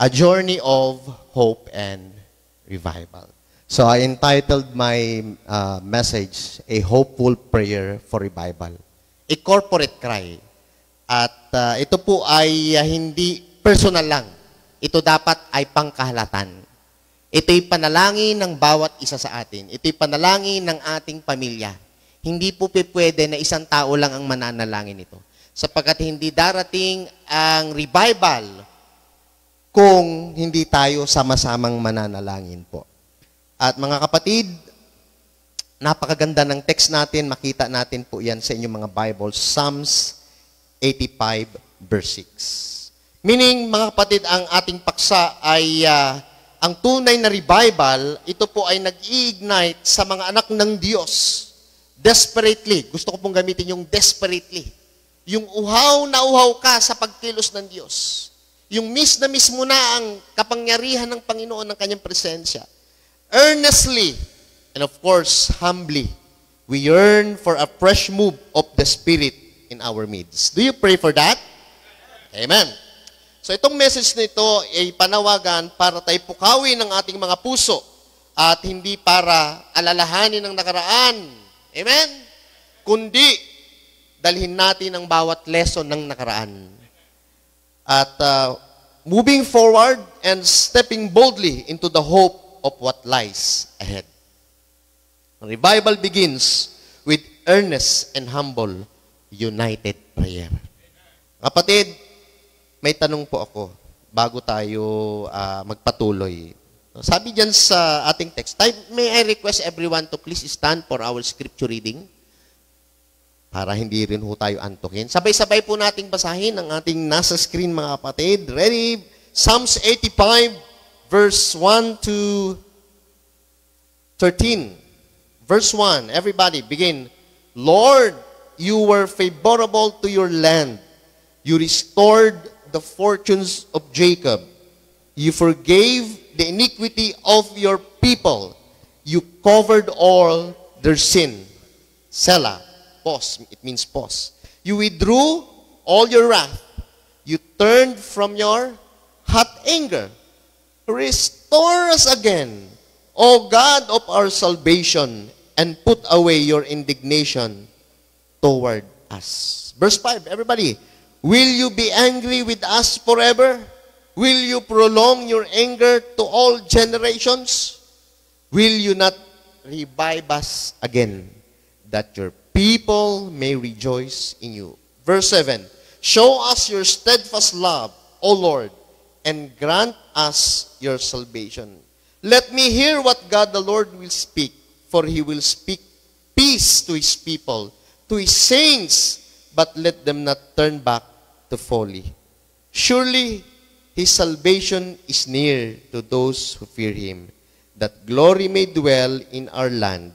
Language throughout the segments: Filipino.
A Journey of Hope and Revival. So I entitled my message, A Hopeful Prayer for Revival. A corporate cry. At ito po ay hindi personal lang. Ito dapat ay pangkahalatan. Ito'y panalangin ng bawat isa sa atin. Ito'y panalangin ng ating pamilya. Hindi po pwede na isang tao lang ang mananalangin ito. Sapagkat hindi darating ang revival kung hindi tayo sama-samang mananalangin po. At mga kapatid, napakaganda ng text natin. Makita natin po yan sa inyong mga Bible. Psalms 85 verse 6. Meaning, mga kapatid, ang ating paksa ay ang tunay na revival, ito po ay nag-iignite sa mga anak ng Diyos. Desperately. Gusto ko pong gamitin yung desperately. Yung uhaw na uhaw ka sa pagkilos ng Diyos. Yung miss na miss mo na ang kapangyarihan ng Panginoon ng kanyang presensya. Earnestly, and of course, humbly, we yearn for a fresh move of the Spirit in our midst. Do you pray for that? Amen. So itong message nito ay panawagan para tayo pukawin ng ating mga puso at hindi para alalahanin ng nakaraan. Amen? Kundi dalhin natin ang bawat lesson ng nakaraan. At moving forward and stepping boldly into the hope of what lies ahead. Revival begins with earnest and humble, united prayer. Kapatid, may tanong po ako bago tayo magpatuloy. Sabi dyan sa ating text, may I request everyone to please stand for our scripture reading? Para hindi rin ho tayo antukin. Sabay-sabay po nating basahin ang ating nasa screen, mga kapatid. Ready? Psalms 85, verse 1 to 13. Verse 1, everybody, begin. Lord, you were favorable to your land. You restored the fortunes of Jacob. You forgave the iniquity of your people. You covered all their sin. Selah. Pause. It means pause. You withdrew all your wrath. You turned from your hot anger. Restore us again, O God of our salvation, and put away your indignation toward us. Verse 5, everybody. Will you be angry with us forever? Will you prolong your anger to all generations? Will you not revive us again, that your people may rejoice in you? Verse 7, show us your steadfast love, O Lord, and grant us your salvation. Let me hear what God the Lord will speak, for he will speak peace to his people, to his saints, but let them not turn back to folly. Surely his salvation is near to those who fear him, that glory may dwell in our land.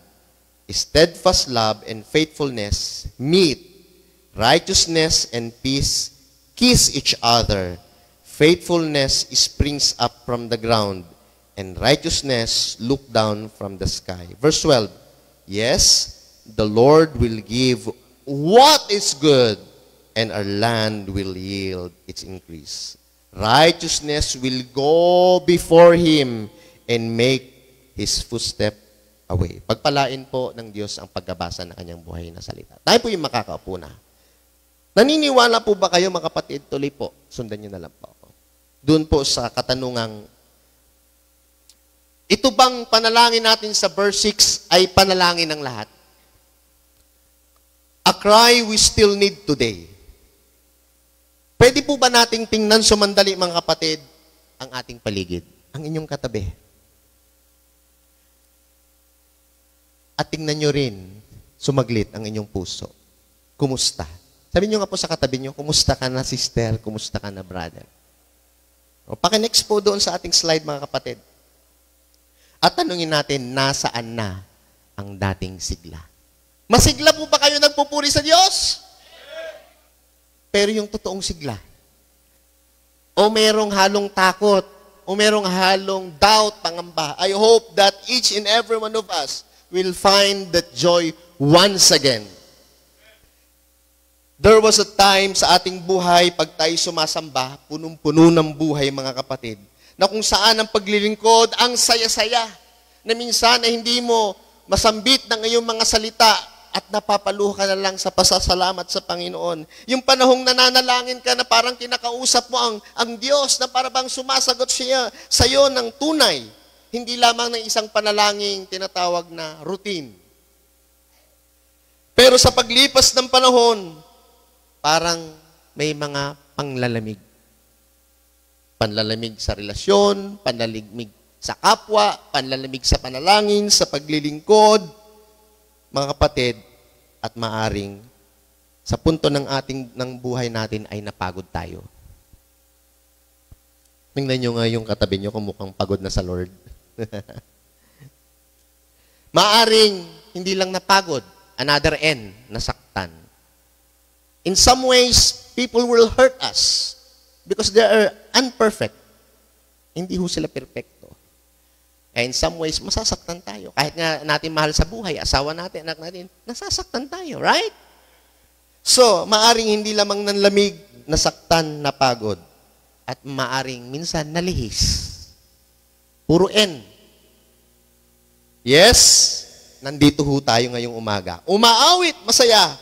Steadfast love and faithfulness meet, righteousness and peace kiss each other. Faithfulness springs up from the ground, and righteousness look down from the sky. Verse 12, yes, the Lord will give what is good, and our land will yield its increase. Righteousness will go before him and make his footstep away. Pagpalain po ng Diyos ang pagbabasa ng kanyang buhay na salita. Tayo po yung makakaupo na. Naniniwala po ba kayo, mga kapatid? Tuloy po. Sundan nyo na lang po ako. Doon po sa katanungang, ito bang panalangin natin sa verse 6 ay panalangin ng lahat? A cry we still need today. Pwede po ba nating tingnan sumandali, mga kapatid, ang ating paligid, ang inyong katabi? At tingnan nyo rin, sumaglit ang inyong puso. Kumusta? Sabi nyo nga po sa katabi nyo, kumusta ka na sister, kumusta ka na brother? O paki-next po doon sa ating slide, mga kapatid. At tanungin natin, nasaan na ang dating sigla? Masigla po ba kayo nagpupuri sa Diyos? Pero yung totoong sigla, o merong halong takot, o merong halong doubt, pangamba, I hope that each and every one of us will find that joy once again. There was a time sa ating buhay, pag tayo sumasamba, punong-puno ng buhay, mga kapatid. na kung saan ang paglilingkod, ang saya-saya, na minsan ay hindi mo masambit ng iyong mga salita at napapaluha ka na lang sa pasasalamat sa Panginoon. Yung panahong nananalangin ka na parang kinakausap mo ang Diyos na para bang sumasagot siya sa iyo ng tunay. Hindi lamang ng isang panalangin tinatawag na routine. Pero sa paglipas ng panahon, parang may mga panglalamig. Panlalamig sa relasyon, panlalamig sa kapwa, panlalamig sa panalangin, sa paglilingkod, mga kapatid, at maaring sa punto ng buhay natin ay napagod tayo. Tingnan nyo nga yung katabi nyo kung mukhang pagod na sa Lord. Maaring hindi lang napagod, another end, nasaktan. In some ways, people will hurt us because they are imperfect. Hindi ho sila perfecto. In some ways, masasaktan tayo. Kahit nga natin mahal sa buhay, asawa natin, anak natin, nasasaktan tayo, right? So, maaring hindi lamang nanlamig, nasaktan, napagod. At maaring minsan nalihis. Puro N. Yes, nandito ho tayo ngayong umaga. Umaawit, masaya.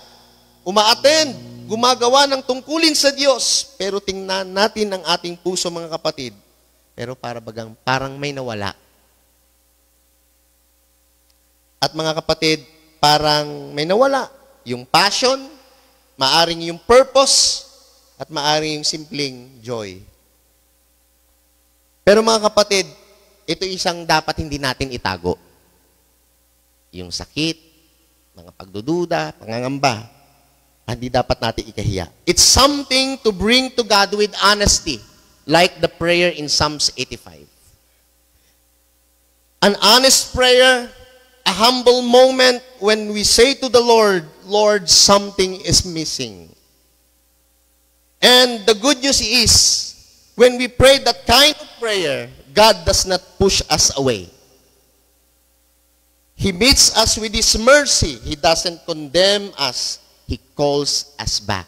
Umaattend, gumagawa ng tungkulin sa Diyos. Pero tingnan natin ang ating puso, mga kapatid. Pero parang may nawala. At mga kapatid, parang may nawala. Yung passion, maaring yung purpose, at maaring yung simpleng joy. Pero mga kapatid, ito isang dapat hindi natin itago. Yung sakit, mga pagdududa, pangangamba, hindi dapat natin ikahiya. It's something to bring to God with honesty, like the prayer in Psalms 85. An honest prayer, a humble moment when we say to the Lord, Lord, something is missing. And the good news is, when we pray that kind of prayer, God does not push us away. He meets us with His mercy. He doesn't condemn us. He calls us back.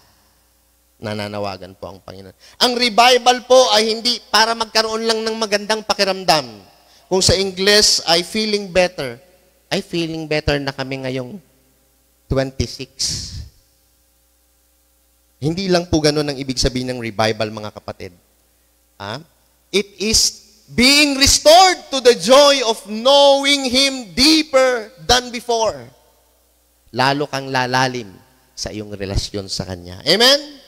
Nananawagan po ang Panginoon. Ang revival po ay hindi para magkaroon lang ng magandang pakiramdam. Kung sa English ay feeling better. Ay feeling better na kami ngayong 26. Hindi lang po ganun ang ibig sabihin ng revival, mga kapatid. It is being restored to the joy of knowing Him deeper than before. Lalo kang lalalim sa iyong relasyon sa Kanya. Amen?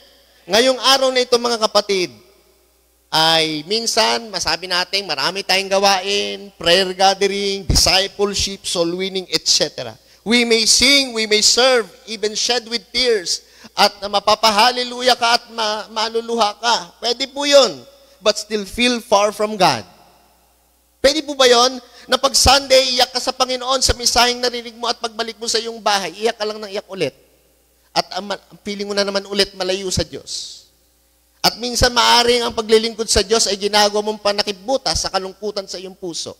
Ngayong araw na ito, mga kapatid, ay minsan, masabi natin, marami tayong gawain, prayer gathering, discipleship, soul winning, etc. We may sing, we may serve, even shed with tears, at mapapahaleluya ka at maluluha ka. Pwede po yun, but still feel far from God. Pwede po ba yun? Na pag Sunday, iyak ka sa Panginoon sa misaheng narinig mo at pagbalik mo sa iyong bahay, iyak ka lang ng iyak ulit. At ang feeling mo na naman ulit malayo sa Diyos. At minsan maaring ang paglilingkod sa Diyos ay ginagawa mong panakibutas sa kalungkutan sa iyong puso.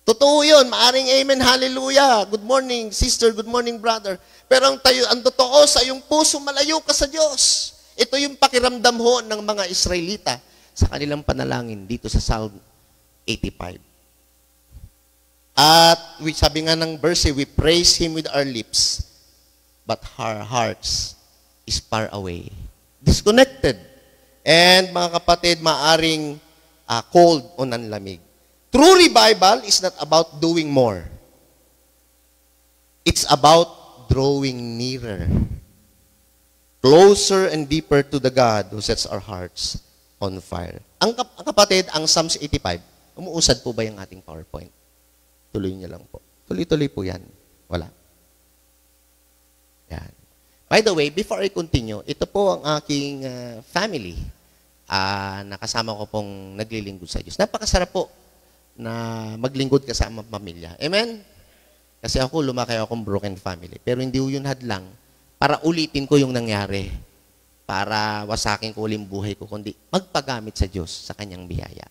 Totoo yun. Maaring amen, hallelujah. Good morning, sister. Good morning, brother. Pero ang totoo sa iyong puso, malayo ka sa Diyos. Ito yung pakiramdam ho ng mga Israelita sa kanilang panalangin dito sa Psalm 85. At sabi nga ng verse, we praise Him with our lips, but our hearts is far away. Disconnected. And mga kapatid, maaring cold o nanlamig. True revival is not about doing more. It's about drawing nearer, closer and deeper to the God who sets our hearts on fire. Ang kapatid, ang Psalms 85, umuusad po ba yung ating PowerPoint? Tuloy niyo lang po. Tuloy-tuloy po yan. Wala. Yan. By the way, before I continue, ito po ang aking family na kasama ko pong naglilingkod sa Diyos. Napakasarap po na maglingkod kasama pamilya. Amen? Kasi lumaki akong broken family. Pero hindi yun hadlang para ulitin ko yung nangyari. Para wasakin ko ulit buhay ko, kundi magpagamit sa Diyos sa Kanyang biyaya.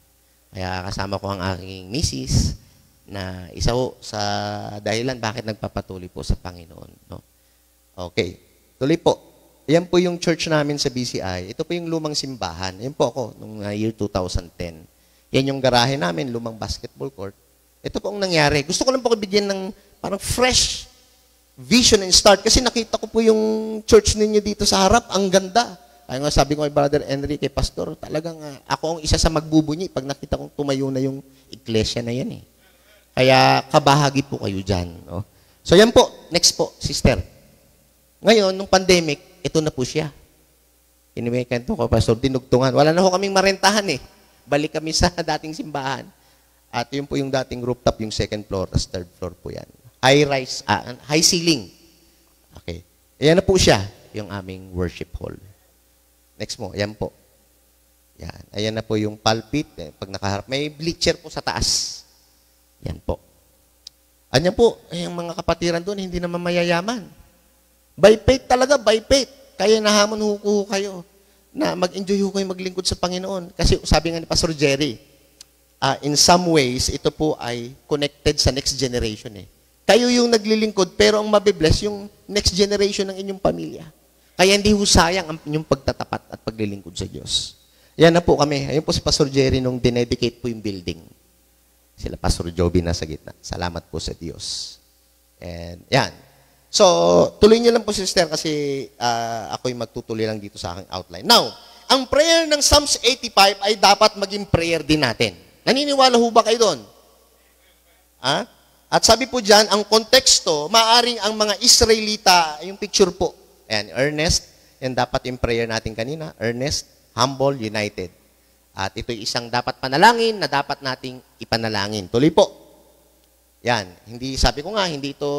Kaya kasama ko ang aking misis na isa ho sa dahilan bakit nagpapatuloy po sa Panginoon. No? Okay. Tuloy po. Yan po yung church namin sa BCI. Ito po yung lumang simbahan. Yan po ako, nung year 2010. Yan yung garahe namin, lumang basketball court. Ito po ang nangyari. Gusto ko lang po bigyan ng parang fresh vision and start. Kasi nakita ko po yung church ninyo dito sa harap. Ang ganda. Kaya nga sabi ko kay Brother Enrique, Pastor, talagang ako ang isa sa magbubunyi pag nakita kong tumayo na yung iglesia na yan eh. Kaya kabahagi po kayo dyan. No? So yan po. Next po, sister. Ngayon, nung pandemic, ito na po siya. Inimekan ko, Pastor, dinugtungan. Wala na ho kaming marentahan eh. Balik kami sa dating simbahan. At yun po yung dating rooftop, yung second floor, tas third floor po yan. High-rise, high ceiling. Okay. Ayan na po siya, yung aming worship hall. Next mo, ayan po. Yan. Ayan na po yung pulpit. Pag nakaharap, may bleacher po sa taas. Yan po. Anyan po, yung mga kapatiran doon, hindi naman mayayaman. By faith talaga, by faith. Kaya nahamon ho kayo na mag-enjoy ho kayo maglingkod sa Panginoon. Kasi sabi nga ni Pastor Jerry, in some ways, ito po ay connected sa next generation eh. Kayo yung naglilingkod, pero ang mabibless yung next generation ng inyong pamilya. Kaya hindi ho sayang ang inyong pagtatapat at paglilingkod sa Diyos. Yan na po kami. Ayun po si Pastor Jerry nung dinedicate po yung building. Sila Pastor Joby nasa gitna. Salamat po sa Diyos. And yan. So, tuloy niyo lang po, sister, kasi ako'y magtutuloy lang dito sa aking outline. Now, ang prayer ng Psalms 85 ay dapat maging prayer din natin. Naniniwala ho ba kayo doon? At sabi po dyan, ang konteksto, maaring ang mga Israelita, yung picture po, ayan, earnest, yan dapat yung prayer natin kanina, earnest, humble, united. At ito'y isang dapat panalangin na dapat nating ipanalangin. Tuloy po. Yan, hindi, sabi ko nga, hindi ito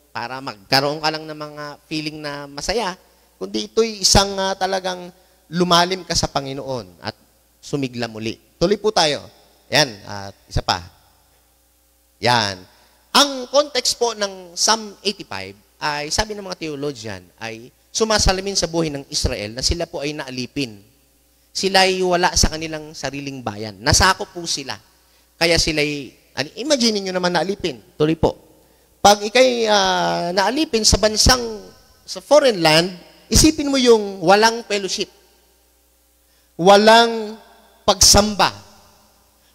para magkaroon ka lang ng mga feeling na masaya, kundi ito'y isang talagang lumalim ka sa Panginoon at sumigla muli. Tuloy po tayo. Yan, at isa pa. Yan. Ang context po ng Psalm 85 ay, sabi ng mga theologian, ay sumasalamin sa buhay ng Israel na sila po ay naalipin. Sila ay wala sa kanilang sariling bayan. Nasakop po sila. Kaya sila ay, imagine nyo naman naalipin. Tuloy po. Pag ikay naalipin sa sa foreign land, isipin mo yung walang fellowship, walang pagsamba,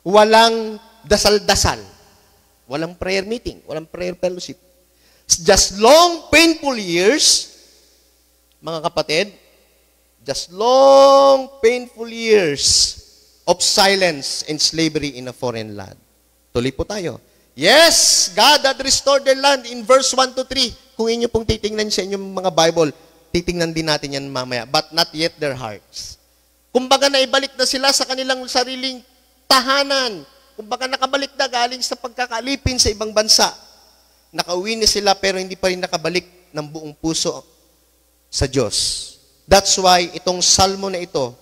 walang dasal-dasal, walang prayer meeting, walang prayer fellowship. Just long, painful years, mga kapatid, just long, painful years of silence and slavery in a foreign land. Tuloy po tayo. Yes, God had restored their land in verse 1 to 3. Kung inyo pong titingnan sa inyong mga Bible, titingnan din natin yan mamaya. But not yet their hearts. Kumbaga naibalik na sila sa kanilang sariling tahanan. Kumbaga nakabalik na galing sa pagkakalipin sa ibang bansa. Nakauwi na sila pero hindi pa rin nakabalik ng buong puso sa Diyos. That's why itong salmo na ito,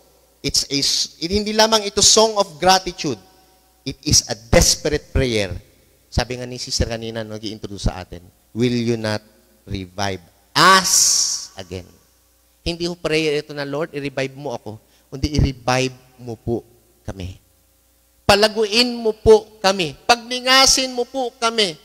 hindi lamang ito song of gratitude. It is a desperate prayer. Sabi nga ni sister kanina, nag-i-introduce sa atin, will you not revive us again? Hindi ho prayer ito na, Lord, i-revive mo ako. Kundi i-revive mo po kami. Palaguin mo po kami. Pagningasin mo po kami.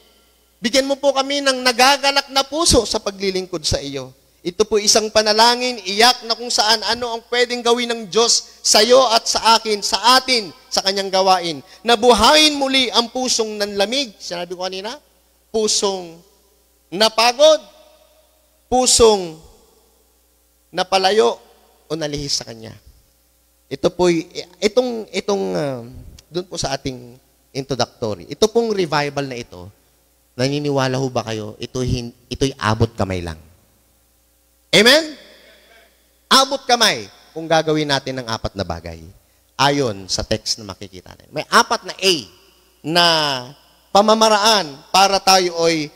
Bigyan mo po kami ng nagagalak na puso sa paglilingkod sa iyo. Ito po isang panalangin, iyak na kung saan ano ang pwedeng gawin ng Diyos sa iyo at sa akin, sa atin, sa kanyang gawain. Nabuhayin muli ang pusong nanlamig. Sinabi ko kanina, pusong napagod, pusong napalayo o nalihis sa kanya. Ito po, doon po sa ating introductory, ito pong revival na ito, naniniwala ho ba kayo, ito'y abot kamay lang. Amen? Abot kamay kung gagawin natin ng 4 na bagay. Ayon sa text na makikita natin. May 4 na A na pamamaraan para tayo ay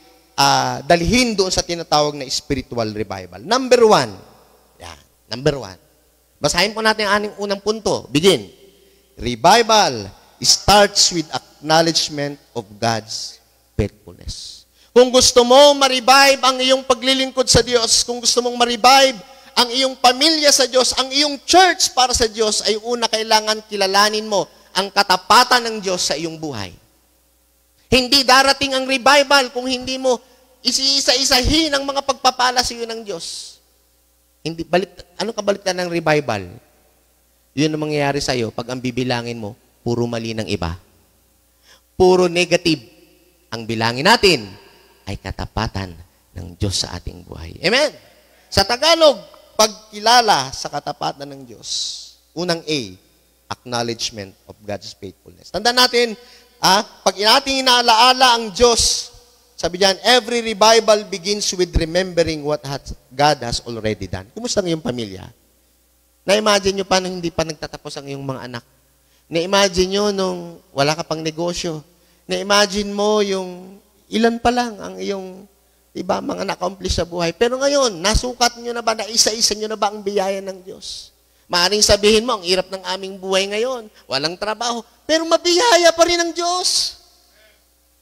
dalhin doon sa tinatawag na spiritual revival. Number 1. Yan. Number 1. Basahin po natin ang unang punto. Begin. Revival starts with acknowledgement of God's faithfulness. Kung gusto mo ma-revive ang iyong paglilingkod sa Diyos, kung gusto mong ma-revive ang iyong pamilya sa Diyos, ang iyong church para sa Diyos, ay una kailangan kilalanin mo ang katapatan ng Diyos sa iyong buhay. Hindi darating ang revival kung hindi mo isa-isahin ang mga pagpapala sa iyo ng Diyos. Hindi, ano kabaliktaran ng revival? Yun ang mangyayari sa'yo pag ang bibilangin mo, puro mali ng iba. Puro negative. Ang bilangin natin ay katapatan ng Diyos sa ating buhay. Amen? Sa Tagalog, pagkilala sa katapatan ng Diyos. Unang A, acknowledgement of God's faithfulness. Tandaan natin, pag natin inaalaala ang Diyos, sabi diyan, every revival begins with remembering what God has already done. Kumusta ang iyong pamilya? Na-imagine nyo pa nung hindi pa nagtatapos ang iyong mga anak? Na-imagine nyo nung wala ka pang negosyo? Na-imagine mo yung ilan pa lang ang iyong mga na-accomplish sa buhay. Pero ngayon, nasukat nyo na ba, naisa-isa nyo na ba ang biyaya ng Diyos? Maaring sabihin mo, ang hirap ng aming buhay ngayon, walang trabaho, pero mabiyaya pa rin ng Diyos.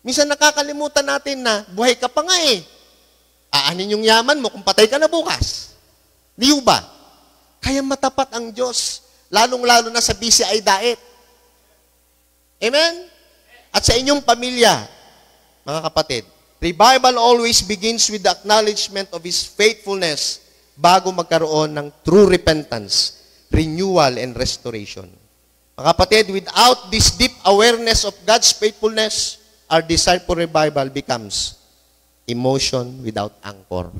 Minsan nakakalimutan natin na buhay ka pa nga eh. Aanin yung yaman mo kung patay ka na bukas. Di ba? Kaya matapat ang Diyos, lalong-lalo na sa BCI diet. Amen? At sa inyong pamilya, mga kapatid, revival always begins with the acknowledgement of His faithfulness bago magkaroon ng true repentance, renewal, and restoration. Mga kapatid, without this deep awareness of God's faithfulness, our desire for revival becomes emotion without anchor.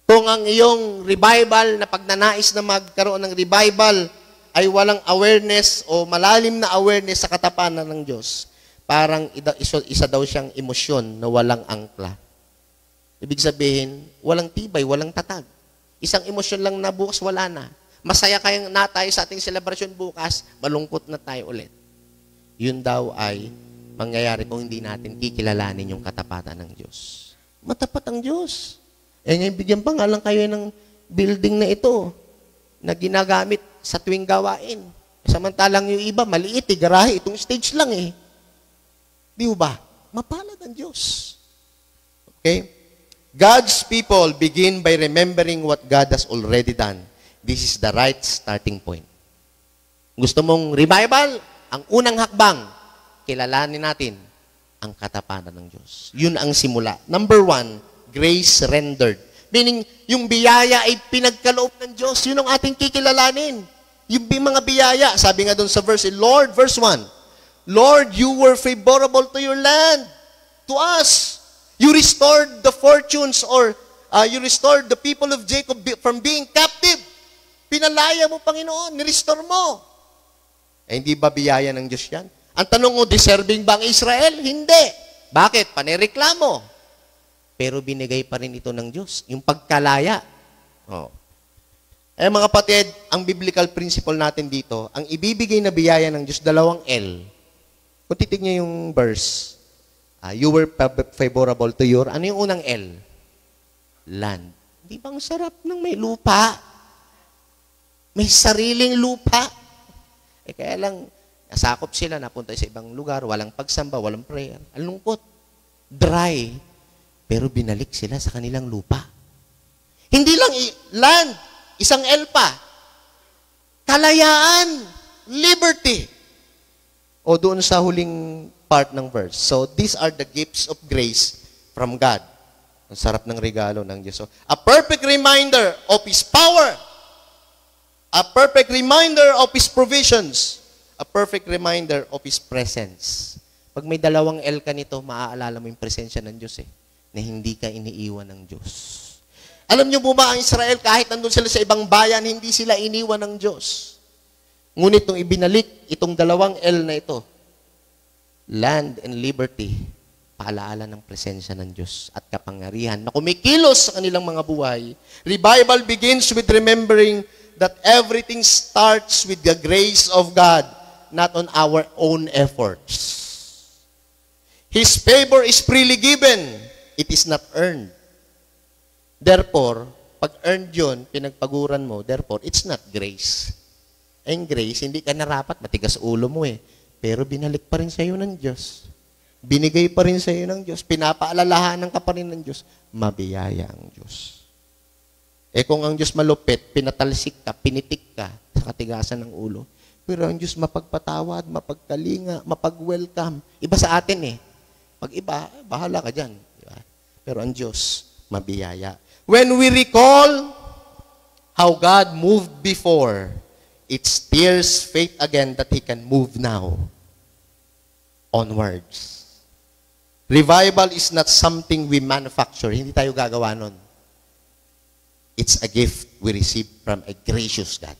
Kung ang iyong revival, na pagnanais na magkaroon ng revival, ay walang awareness o malalim na awareness sa katapatan ng Diyos, parang isa daw siyang emosyon na walang angkla. Ibig sabihin, walang tibay, walang tatag. Isang emosyon lang na bukas, wala na. Masaya kayang na tayo sa ating celebration bukas, malungkot na tayo ulit. Yun daw ay mangyayari kung hindi natin kikilalanin yung katapatan ng Diyos. Matapat ang Diyos. Ngayon, bigyan pa nga lang kayo ng building na ito na ginagamit sa tuwing gawain. Samantalang yung iba, maliit garahe, itong stage lang eh. Di ba? Mapalad ang Diyos. Okay? God's people begin by remembering what God has already done. This is the right starting point. Gusto mong revival? Ang unang hakbang, kilalanin natin ang katapatan ng Diyos. Yun ang simula. Number 1, grace rendered. Meaning, yung biyaya ay pinagkaloob ng Diyos. Yun ang ating kikilalanin. Yung mga biyaya, sabi nga doon sa verse 1, Lord, you were favorable to your land, to us. You restored the fortunes or you restored the people of Jacob from being captive. Pinalaya mo, Panginoon, nirestore mo. Hindi ba biyaya ng Diyos yan? Ang tanong mo, deserving ba ang Israel? Hindi. Bakit? Panireklamo. Pero binigay pa rin ito ng Diyos. Yung pagkalaya. Mga kapatid, ang biblical principle natin dito, ang ibibigay na biyaya ng Diyos, 2 L. Kung titignan yung verse, you were favorable to your, ano yung unang L? Land. Di ba ang sarap ng may lupa? May sariling lupa. Kaya lang, nasakop sila, napunta sa ibang lugar, walang pagsamba, walang prayer. Ang lungkot. Dry. Pero binalik sila sa kanilang lupa. Hindi lang land, isang L pa. Kalayaan, liberty. O doon sa huling part ng verse. So, these are the gifts of grace from God. Ang sarap ng regalo ng Diyos. So, a perfect reminder of His power. A perfect reminder of His provisions. A perfect reminder of His presence. Pag may 2 L ka nito, maaalala mo yung presensya ng Diyos na hindi ka iniiwan ng Diyos. Alam niyo po ba ang Israel, kahit nandun sila sa ibang bayan, hindi sila iniwan ng Diyos. Ngunit nung ibinalik itong 2 L na ito, land and liberty, paalaala ng presensya ng Diyos at kapangyarihan na kumikilos sa kanilang mga buhay. Revival begins with remembering that everything starts with the grace of God, not on our own efforts. His favor is freely given. It is not earned. Therefore, pag earned yun, pinagpaguran mo, therefore, it's not grace. And grace, hindi ka narapat, matigas ulo mo Pero binalik pa rin sa iyo ng Diyos. Binigay pa rin sa iyo ng Diyos. Pinapaalalahanan ka pa rin ng Diyos. Mabiyaya ang Diyos. Kung ang Diyos malupit, pinatalsik ka, pinitik ka sa katigasan ng ulo. Pero ang Diyos mapagpatawad, mapagkalinga, mapag-welcome. Iba sa atin Pag iba, bahala ka dyan. Diba? Pero ang Diyos, mabiyaya. When we recall how God moved before, it stirs faith again that He can move now onwards. Revival is not something we manufacture. Hindi tayo gagawa nun. It's a gift we receive from a gracious God.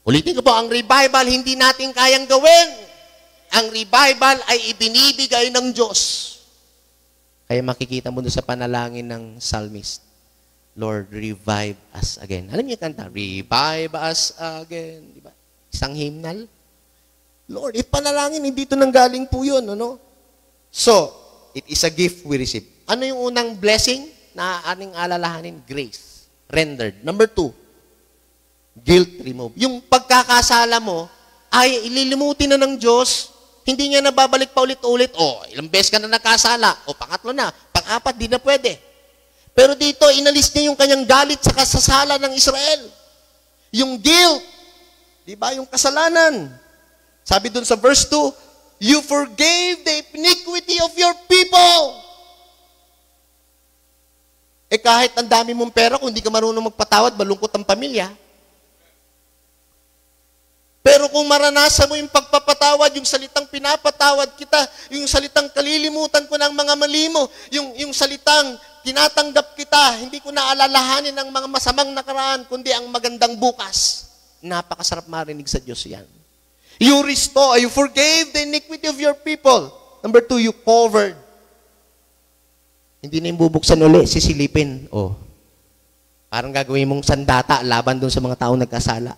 Ulitin ko po, ang revival hindi natin kayang gawin. Ang revival ay ibinibigay ng Diyos. Kaya makikita mo doon sa panalangin ng psalmist, Lord, revive us again. Alam niyo kanta, revive us again. Diba? Isang hymnal. Lord, ipanalangin, hindi ito nanggaling po yun. Ano? So, it is a gift we receive. Ano yung unang blessing na ating alalahanin? Grace. Rendered. Number 2, guilt removed. Yung pagkakasala mo ay ililimutin na ng Diyos. Hindi niya nababalik pa ulit-ulit. Ilang beses ka na nakasala. Pangatlo na. Pang-apat, di na pwede. Pero dito, inalis niya yung kanyang galit sa kasasala ng Israel. Yung guilt. Di ba? Yung kasalanan. Sabi dun sa verse 2, you forgave the iniquity of your people. Kahit ang dami mong pera, kung hindi ka marunong magpatawad, malungkot ang pamilya. Pero kung maranasan mo yung pagpapatawad, yung salitang pinapatawad kita, yung salitang kalilimutan ko ng mga mali mo, yung salitang tinatanggap kita, hindi ko naalalahanin ang mga masamang nakaraan, kundi ang magandang bukas. Napakasarap marinig sa Diyos yan. You restore, you forgave the iniquity of your people. Number 2, you covered. Hindi na yung bubuksan uli, sisilipin. Parang gagawin mong sandata laban doon sa mga taong nagkasala.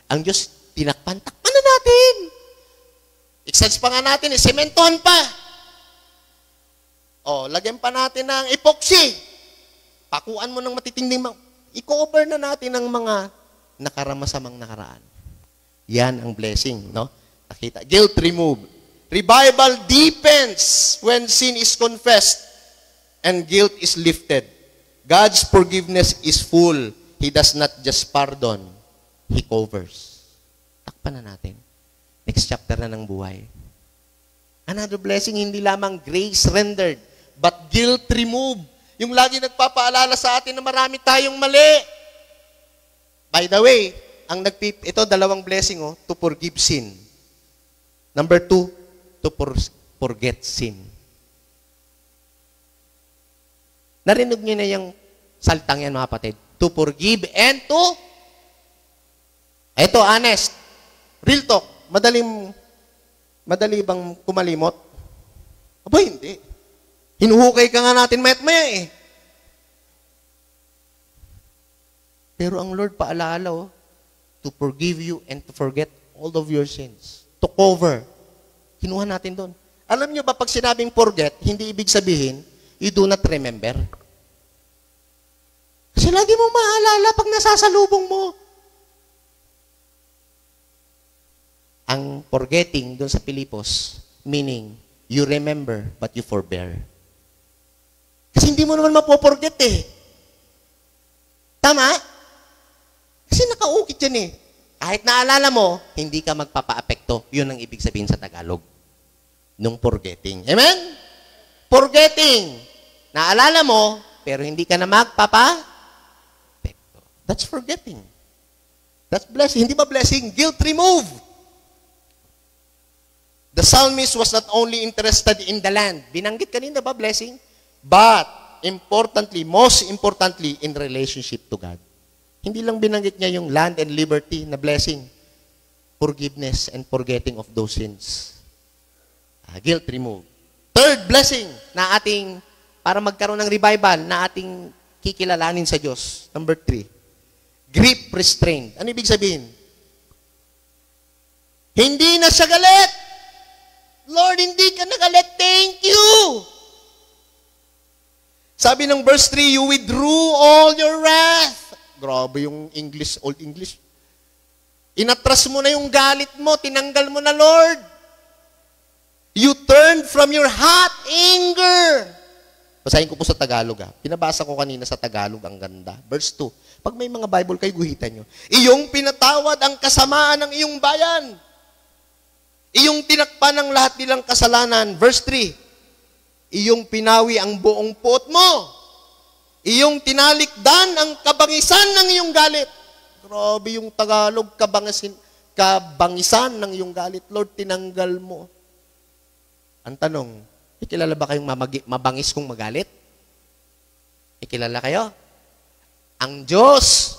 Ang Diyos, takpan na natin. Extends pa nga natin, sementohan pa. Lagyan pa natin ng epoxy. Pakuan mo ng matitinding, i-cover na natin ang mga nakaramasamang nakaraan. Yan ang blessing, no? Nakita, guilt removed. Revival deepens when sin is confessed and guilt is lifted. God's forgiveness is full. He does not just pardon, He covers. Takpan na natin. Next chapter na ng buhay. Another blessing, hindi lamang grace rendered, but guilt removed. Yung lagi nagpapaalala sa atin na marami tayong mali. By the way, ito dalawang blessing, to forgive sin. Number 2, to forget sin. Narinig niyo na yung saltang yan, mga kapatid. To forgive and to, ito, honest. Real talk, madali bang kumalimot? Hindi. Hinuhukay ka nga natin maya. Pero ang Lord paalaala, to forgive you and to forget all of your sins. To cover. Kinuha natin doon. Alam nyo ba, pag sinabing forget, hindi ibig sabihin, you do not remember. Kasi lagi mong maalala pag nasasalubong mo. Ang forgetting doon sa Pilipos, meaning, you remember, but you forbear. Kasi hindi mo naman mapoforget Tama? Kasi nakaukit yan Kahit naalala mo, hindi ka magpapa-apekto. Yun ang ibig sabihin sa Tagalog. Nung forgetting. Amen? Forgetting. Naalala mo, pero hindi ka na magpapa-apekto. That's forgetting. That's blessing. Hindi ba blessing? Guilt remove. The psalmist was not only interested in the land. Binanggit kanina ba, blessing? But, most importantly, in relationship to God. Hindi lang binanggit niya yung land and liberty na blessing. Forgiveness and forgetting of those sins. Guilt removed. Third blessing na ating, para magkaroon ng revival, na ating kikilalanin sa Diyos. Number 3. Grief restrained. Ano ibig sabihin? Hindi na siya galit. Lord, hindi ka nagalit. Thank you. Sabi ng verse 3, you withdrew all your wrath. Grabe yung English, Old English. Inatras mo na yung galit mo. Tinanggal mo na, Lord. You turned from your hot anger. Basahin ko po sa Tagalog. Pinabasa ko kanina sa Tagalog. Ang ganda. Verse 2. Pag may mga Bible kayo, guhitan nyo. Iyong pinatawad ang kasamaan ng iyong bayan. Iyong tinakpan ng lahat nilang kasalanan. Verse 3, iyong pinawi ang buong puot mo. Iyong tinalikdan ang kabangisan ng iyong galit. Grabe yung Tagalog, kabangisan ng iyong galit. Lord, tinanggal mo. Ang tanong, kilala ba kayong mabangis kung magalit? Kilala kayo? Ang Diyos.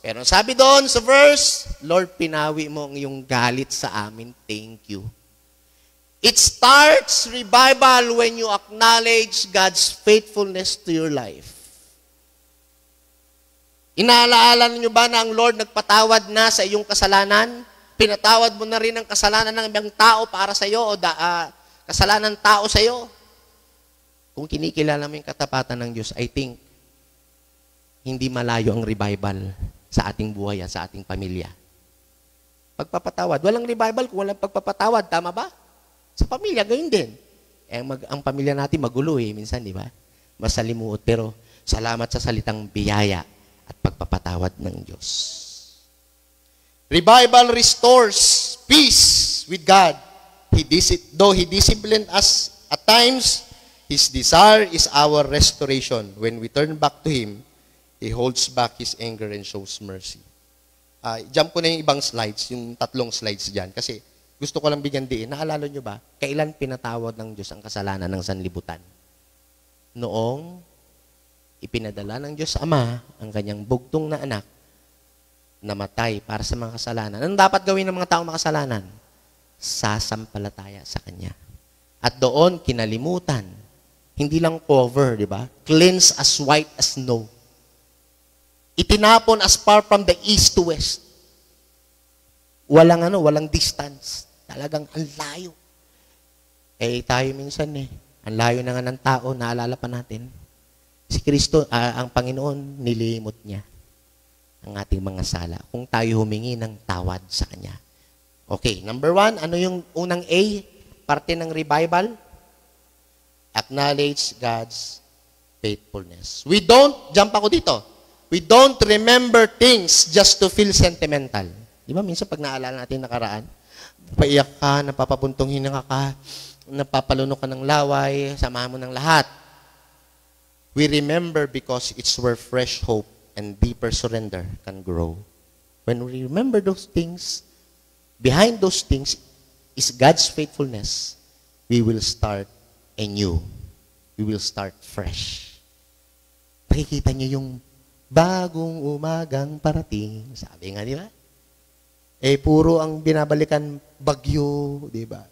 Pero sabi doon sa verse, Lord, pinawi mo ang iyong galit sa amin. Thank you. It starts revival when you acknowledge God's faithfulness to your life. Inaalaala niyo ba na ang Lord nagpatawad na sa iyong kasalanan? Pinatawad mo na rin ang kasalanan ng ibang tao para sa iyo o kasalanan ng tao sa iyo? Kung kinikilala mo yung katapatan ng Diyos, I think, hindi malayo ang revival sa ating buhay at sa ating pamilya. Pagpapatawad. Walang revival kung walang pagpapatawad. Tama ba? Sa pamilya, gayon din. Ang pamilya natin magulo minsan, di ba? Masalimuot. Pero salamat sa salitang biyaya at pagpapatawad ng Diyos. Revival restores peace with God. Though He disciplined us at times, His desire is our restoration. When we turn back to Him, He holds back His anger and shows mercy. Jump ko na yung ibang slides, yung 3 slides dyan. Kasi gusto ko lang bigyan diin. Naalala nyo ba, kailan pinatawad ng Diyos ang kasalanan ng sanlibutan? Noong ipinadala ng Diyos Ama ang kanyang bugtong na anak namatay para sa mga kasalanan. Anong dapat gawin ng mga taong makasalanan? Sasampalataya sa Kanya. At doon, kinalimutan. Hindi lang cover, di ba? Cleanse as white as snow. Itinapon as far from the east to west. Walang distance. Talagang ang layo. Tayo minsan ang layo na nga ng tao, naalala pa natin. Si Kristo, ang Panginoon, nilimot niya ang ating mga sala. Kung tayo humingi ng tawad sa Kanya. Okay, number 1, ano yung unang A? Parte ng revival? Acknowledge God's faithfulness. Jump ako dito. We don't remember things just to feel sentimental. Di ba, minsan pag naalala natin nakaraan, paiyak ka, napapabuntong hinanga ka, napapalunok ka ng laway, samahan mo ng lahat. We remember because it's where fresh hope and deeper surrender can grow. When we remember those things, behind those things is God's faithfulness. We will start anew. We will start fresh. Nakikita niyo yung bagong umagang parating. Sabi nga, di ba? Puro ang binabalikan bagyo, di ba?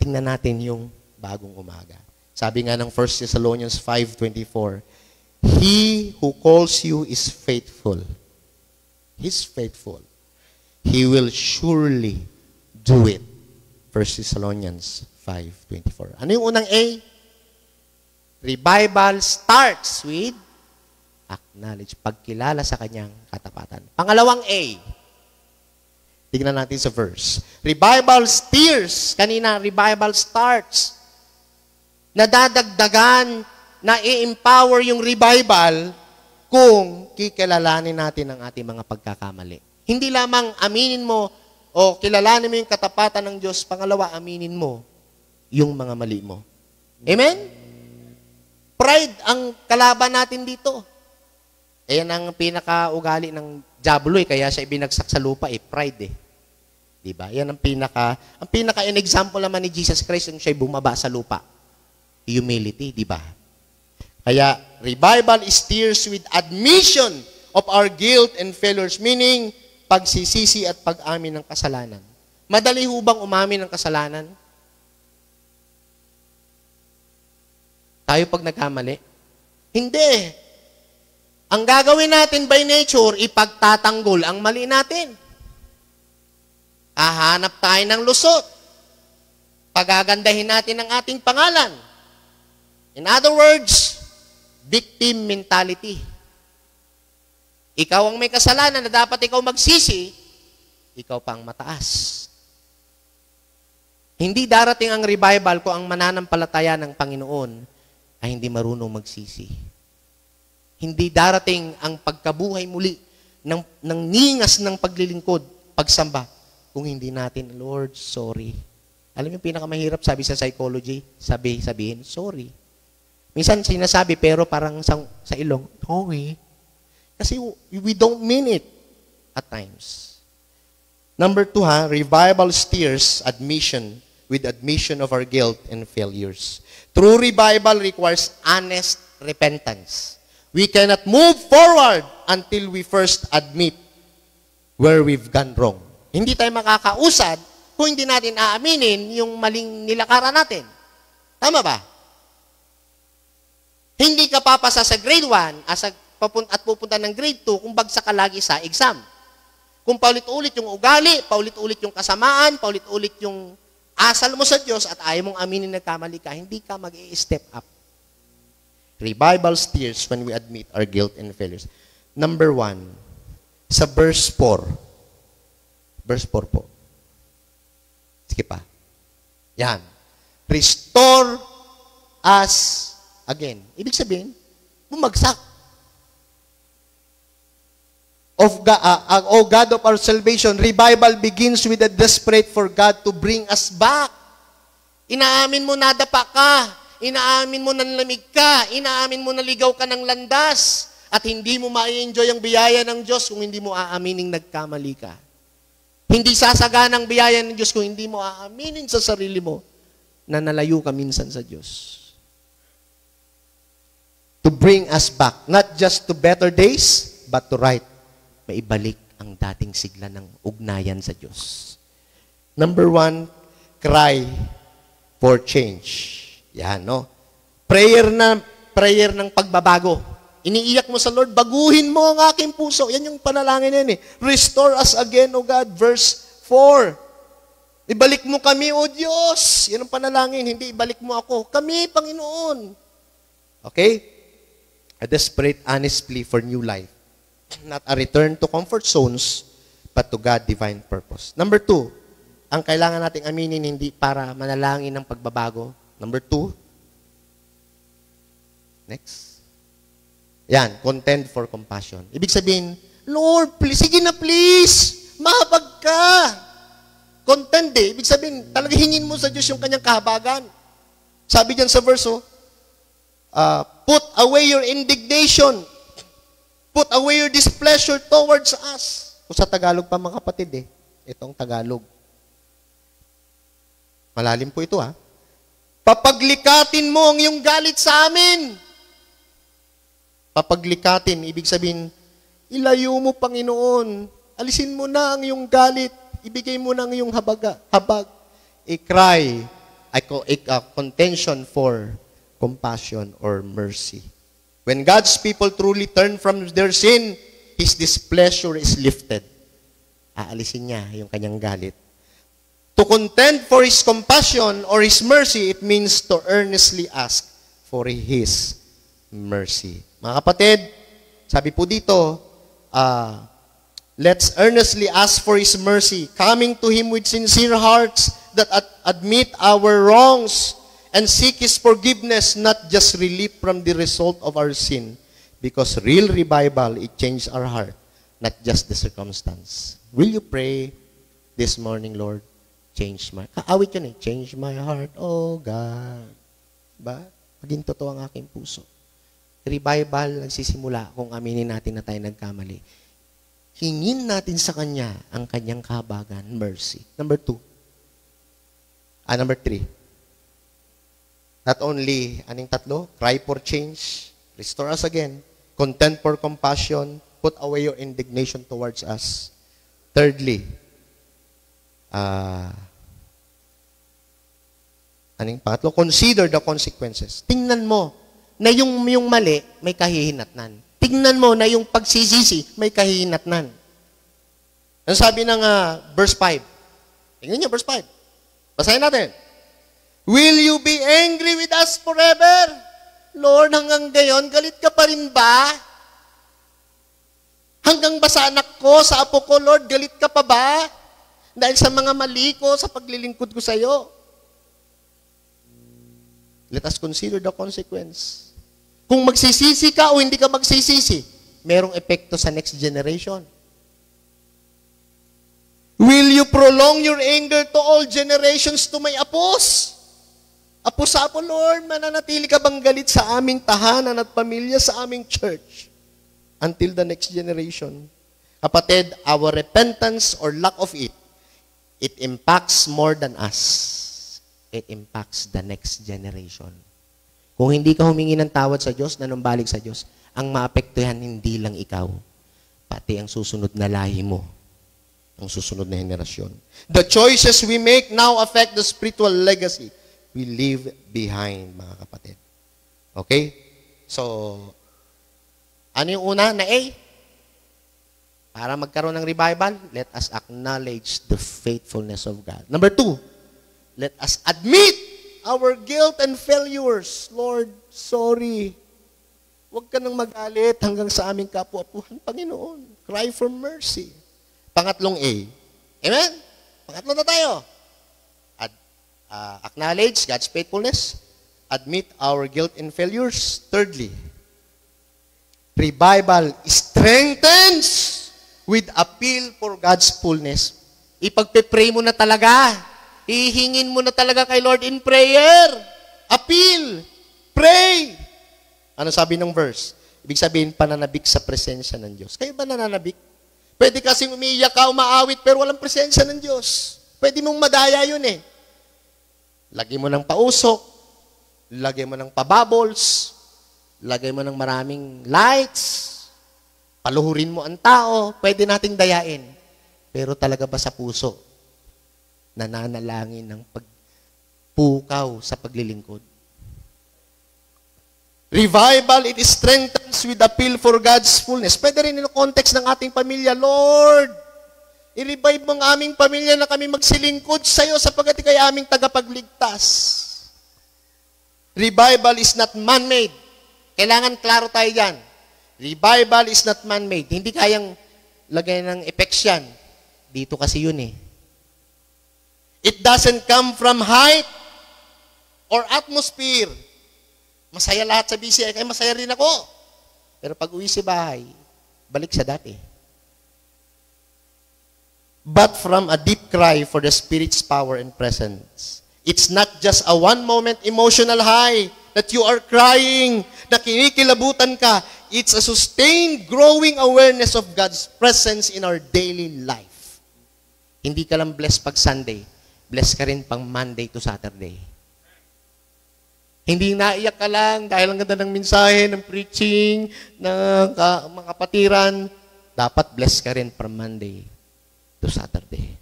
Tingnan natin yung bagong umaga. Sabi nga ng 1 Thessalonians 5:24, He who calls you is faithful. He's faithful. He will surely do it. 1 Thessalonians 5:24. Ano yung unang A? Revival starts with acknowledge, pagkilala sa Kanyang katapatan. Pangalawang A, tignan natin sa verse. Revival steers. Kanina, revival starts. Nadadagdagan, na-empower yung revival kung kikilalanin natin ang ating mga pagkakamali. Hindi lamang aminin mo o kilalanin mo yung katapatan ng Diyos, pangalawa, aminin mo yung mga mali mo. Amen? Pride ang kalaban natin dito. Ayan ang pinaka-ugali ng diablo kaya siya ibinagsak sa lupa pride Diba? Yan ang pinaka-in example naman ni Jesus Christ nung siya bumaba sa lupa. Humility, diba? Kaya, revival steers with admission of our guilt and failures, meaning pagsisisi at pag-amin ng kasalanan. Madali hubang umamin ng kasalanan? Tayo pag nagkamali? Hindi. Ang gagawin natin by nature, ipagtatanggol ang mali natin. Hahanap tayo ng lusot. Pagagandahin natin ang ating pangalan. In other words, victim mentality. Ikaw ang may kasalanan na dapat ikaw magsisi, ikaw pang mataas. Hindi darating ang revival kung ang mananampalataya ng Panginoon ay hindi marunong magsisi. Hindi darating ang pagkabuhay muli ng ningas ng paglilingkod, pagsamba, kung hindi natin, Lord, sorry. Alam mo yung pinakamahirap, sabi sa psychology, sabihin, sorry. Minsan sinasabi, pero parang sa ilong, sorry. Kasi we don't mean it. at times. Number 2, revival steers admission with admission of our guilt and failures. True revival requires honest repentance. We cannot move forward until we first admit where we've gone wrong. Hindi tayo makakausad kung hindi natin aaminin yung maling nilakaran natin. Tama ba? Hindi ka papasa sa grade 1 at pupunta ng grade 2 kung bagsak ka lagi sa exam. Kung paulit-ulit yung ugali, paulit-ulit yung kasamaan, paulit-ulit yung asal mo sa Diyos at ayaw mong aminin na kamali ka, hindi ka mag-i-step up. Revival steers when we admit our guilt and failures. Number 1, sa verse 4. Verse 4 po. Sige pa. Yan. Restore us again. Ibig sabihin, bumagsak. O God of our salvation, revival begins with a desperate for God to bring us back. Inaamin mo nadapa ka. Inaamin mo nanlamig ka. Inaamin mo naligaw ka ng landas. At hindi mo ma-enjoy ang biyaya ng Diyos kung hindi mo aamining nagkamali ka. Hindi sasaganang biyaya ng Diyos kung hindi mo aaminin sa sarili mo na nalayo ka minsan sa Diyos. To bring us back, not just to better days, but to right. Maibalik ang dating sigla ng ugnayan sa Diyos. Number 1, cry for change. Yan, no? Prayer ng pagbabago. Iniiyak mo sa Lord, baguhin mo ang aking puso. Yan yung panalangin yan eh. Restore us again, O God. Verse 4. Ibalik mo kami, O Diyos. Yan ang panalangin. Hindi ibalik mo ako. Kami, Panginoon. Okay? A desperate, honest plea for new life. Not a return to comfort zones, but to God divine purpose. Number 2, ang kailangan nating aminin hindi para manalangin ng pagbabago. Number 2, next. Yan, contend for compassion. Ibig sabihin, Lord, please, sige na please, mahabag ka. Contend eh. Ibig sabihin, talaga hingin mo sa Diyos yung kanyang kahabagan. Sabi diyan sa verse, put away your indignation. Put away your displeasure towards us. Kung sa Tagalog pa mga kapatid itong Tagalog. Malalim po ito Papaglikatin mo ang iyong galit sa amin. Papaglikatin, ibig sabihin, ilayo mo, Panginoon. Alisin mo na ang iyong galit. Ibigay mo na ang iyong habag. A cry, a contention for compassion or mercy. When God's people truly turn from their sin, His displeasure is lifted. Aalisin niya yung kanyang galit. To contend for His compassion or His mercy, it means to earnestly ask for His mercy. Mga kapatid, sabi po dito, let's earnestly ask for His mercy, coming to Him with sincere hearts that admit our wrongs and seek His forgiveness, not just relief from the result of our sin. Because real revival, it changes our heart, not just the circumstance. Will you pray this morning, Lord? Kaawit yun change my heart, oh God. Ba? Maging totoo ang aking puso. Revival, nagsisimula kung aminin natin na tayo nagkamali. Hingin natin sa Kanya ang Kanyang kahabagan, mercy. Number 3. Not only, aning tatlo? Cry for change, restore us again, contend for compassion, put away your indignation towards us. Thirdly, pangatlo? Consider the consequences. Tingnan mo na yung mali, may kahihinatnan. Tingnan mo na yung pagsisisi, may kahihinatnan. Ang sabi ng verse 5. Tingnan niyo, verse 5. Basahin natin. Will you be angry with us forever? Lord, hanggang gayon, galit ka pa rin ba? Hanggang ba sa anak ko, sa apo ko, Lord, galit ka pa ba? Dahil sa mga mali ko, sa paglilingkod ko sa iyo. Let us consider the consequence. Kung magsisisi ka o hindi ka magsisisi, merong epekto sa next generation. Will you prolong your anger to all generations to my apos? Apos sa apo, Lord, mananatili ka bang galit sa aming tahanan at pamilya, sa aming church, until the next generation? Kapatid, our repentance or lack of it, it impacts more than us. It impacts the next generation. Kung hindi ka humingi ng tawad sa Diyos, nanumbalik sa Diyos, ang maapektuhan hindi lang ikaw, pati ang susunod na lahi mo, ang susunod na henerasyon. The choices we make now affect the spiritual legacy we leave behind, mga kapatid. Okay? So, ano yung una na A? Para magkaroon ng revival, let us acknowledge the faithfulness of God. Number 2, let us admit our guilt and failures. Lord, sorry. Huwag ka nang magalit hanggang sa aming kapu-apuhan, Panginoon. Cry for mercy. Pangatlong A. Amen? Pangatlo na tayo. Acknowledge God's faithfulness. Admit our guilt and failures. Thirdly, revival strengthens with appeal for God's fullness. Ipagpe-pray mo na talaga. Hihingin mo na talaga kay Lord in prayer. Appeal. Pray. Ano sabi ng verse? Ibig sabihin, pananabik sa presensya ng Diyos. Kayo ba nananabik? Pwede kasing umiiyak ka, umaawit, pero walang presensya ng Diyos. Pwede mong madaya yun eh. Lagay mo ng pausok, lagay mo ng pabubbles, lagay mo ng maraming lights, paluhurin mo ang tao, pwede nating dayain. Pero talaga ba sa puso, nananalangin ng pagpukaw sa paglilingkod? Revival, it strengthens with appeal for God's fullness. Pwede rin in the context ng ating pamilya, Lord, i-revive mo ang aming pamilya na kami magsilingkod sa iyo sapagkat ikay aming tagapagligtas. Revival is not man-made. Kailangan klaro tayo dyan. Revival is not man-made. Hindi kayang lagay ng effects yan. Dito kasi yun eh. It doesn't come from height or atmosphere. Masaya lahat sa BCI, kaya masaya rin ako. Pero pag uwi si bahay, balik sa dati. But from a deep cry for the Spirit's power and presence. It's not just a one-moment emotional high that you are crying, na kinikilabutan ka. It's a sustained, growing awareness of God's presence in our daily life. Hindi ka lang blessed pag Sunday. Blessed ka rin pang Monday to Saturday. Hindi naiyak ka lang dahil ang ganda ng mensahe, ng preaching, ng mga kapatiran. Dapat blessed ka rin from Monday to Saturday.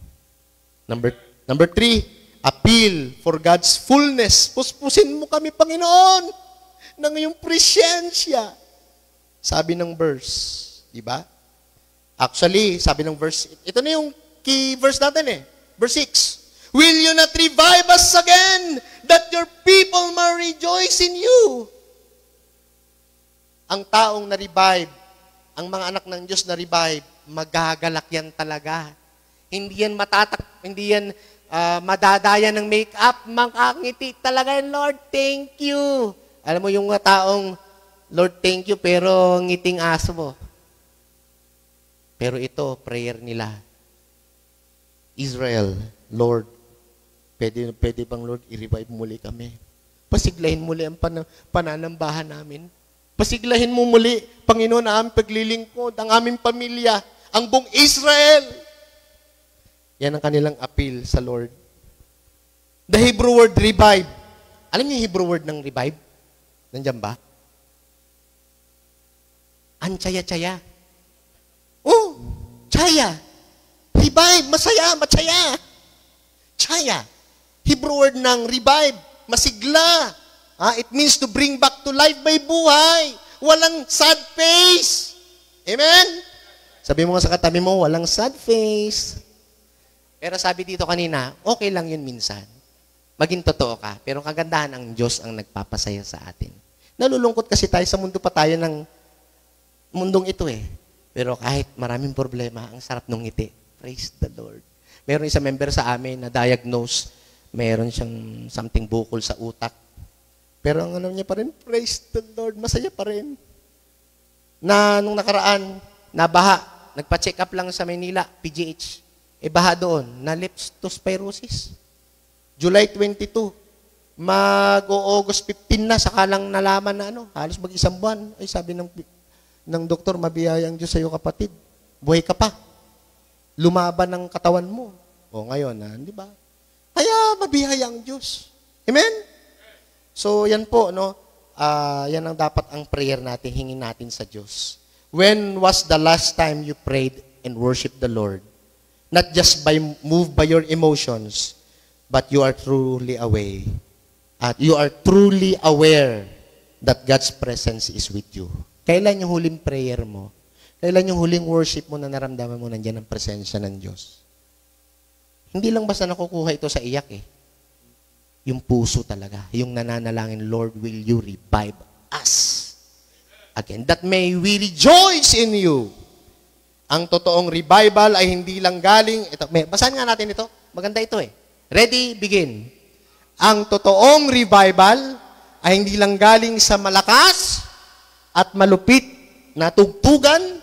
Number 3, appeal for God's fullness. Puspusin mo kami, Panginoon, ng iyong presensya. Sabi ng verse, di ba? Actually, sabi ng verse, ito na yung key verse natin eh. Verse 6. Will you not revive us again, that your people may rejoice in you? Ang taong na-revive, ang mga anak ng Diyos na-revive, magagalak yan talaga. Hindi yan hindi yan madadaya ng make-up, makangiti talaga yan, Lord, thank you. Alam mo yung mga taong, Lord, thank you, pero ngiting aso mo. Pero ito, prayer nila. Israel, Lord, pwede bang, Lord, i-revive muli kami? Pasiglahin muli ang pananambahan namin. Pasiglahin mo muli, Panginoon, ang aming paglilingkod, ang aming pamilya, ang buong Israel. Yan ang kanilang appeal sa Lord. The Hebrew word revive. Alam niyo yung Hebrew word ng revive? Nandiyan ba? Anchaya-chaya. Oh, chaya. Revive, masaya, matsaya. Chaya. Hebrew word ng revive, masigla. It means to bring back to life by buhay. Walang sad face. Amen? Sabi mo nga sa katabi mo, walang sad face. Pero sabi dito kanina, okay lang yun minsan. Maging totoo ka. Pero kagandahan ang Diyos ang nagpapasaya sa atin. Nalulungkot kasi tayo sa mundo pa tayo ng mundong ito eh. Pero kahit maraming problema, ang sarap nung ngiti. Praise the Lord. Meron isang member sa amin na diagnose, meron siyang something bukol sa utak. Pero ang ano niya pa rin, praise the Lord, masaya pa rin. Na nung nakaraan, nabaha, nagpa-check up lang sa Manila, PGH. Baha doon, na leptospirosis. July 22, mag-August 15 na, saka lang nalaman na halos mag-isang buwan. Ay, sabi ng doktor, mabiyayang Diyos sa iyo, kapatid. Buhay ka pa. Lumaban ng katawan mo. O ngayon, di ba? Kaya mabihaya ang Diyos. Amen? So, yan po, no? Yan ang dapat ang prayer natin, hingin natin sa Diyos. When was the last time you prayed and worshiped the Lord? Not just moved by your emotions, but you are truly aware. At you are truly aware that God's presence is with you. Kailan yung huling prayer mo? Kailan yung huling worship mo na naramdaman mo nandiyan ang presensya ng Diyos? Hindi lang basta nakukuha ito sa iyak eh. Yung puso talaga. Yung nananalangin, Lord, will you revive us again? That may we rejoice in you. Ang totoong revival ay hindi lang galing, basahin nga natin ito. Maganda ito eh. Ready, begin. Ang totoong revival ay hindi lang galing sa malakas at malupit na tugtugan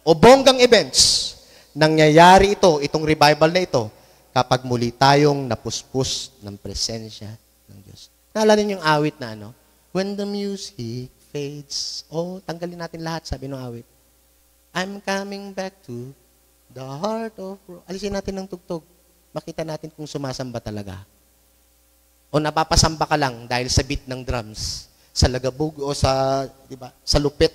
o bonggang events. Nangyayari itong revival na ito, kapag muli tayong napuspos ng presensya ng Diyos. Naalala niyo yung awit na When the music fades. Tanggalin natin lahat, sabi ng awit. I'm coming back to the heart of... Alisin natin ng tugtog. Makita natin kung sumasamba talaga. O napapasamba ka lang dahil sa beat ng drums, sa lagabog o sa, di ba, sa lupit.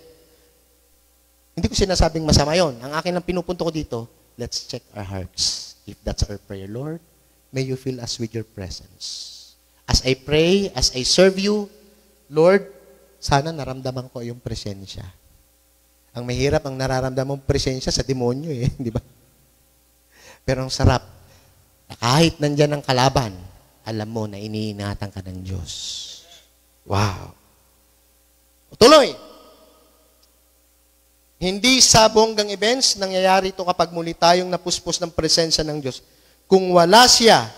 Hindi ko sinasabing masama yon. Ang akin lang pinupunto ko dito, let's check our hearts. If that's our prayer, Lord, may you fill us with your presence. As I pray, as I serve you, Lord, sana naramdaman ko yung presensya. Ang mahirap ang nararamdaman mong presensya sa demonyo eh, di ba? Pero ang sarap, na kahit nandyan ang kalaban, alam mo na iniingatan ka ng Diyos. Wow. Tuloy. Hindi sa bonggang events, nangyayari ito kapag muli tayong napuspos ng presensya ng Diyos. Kung wala siya,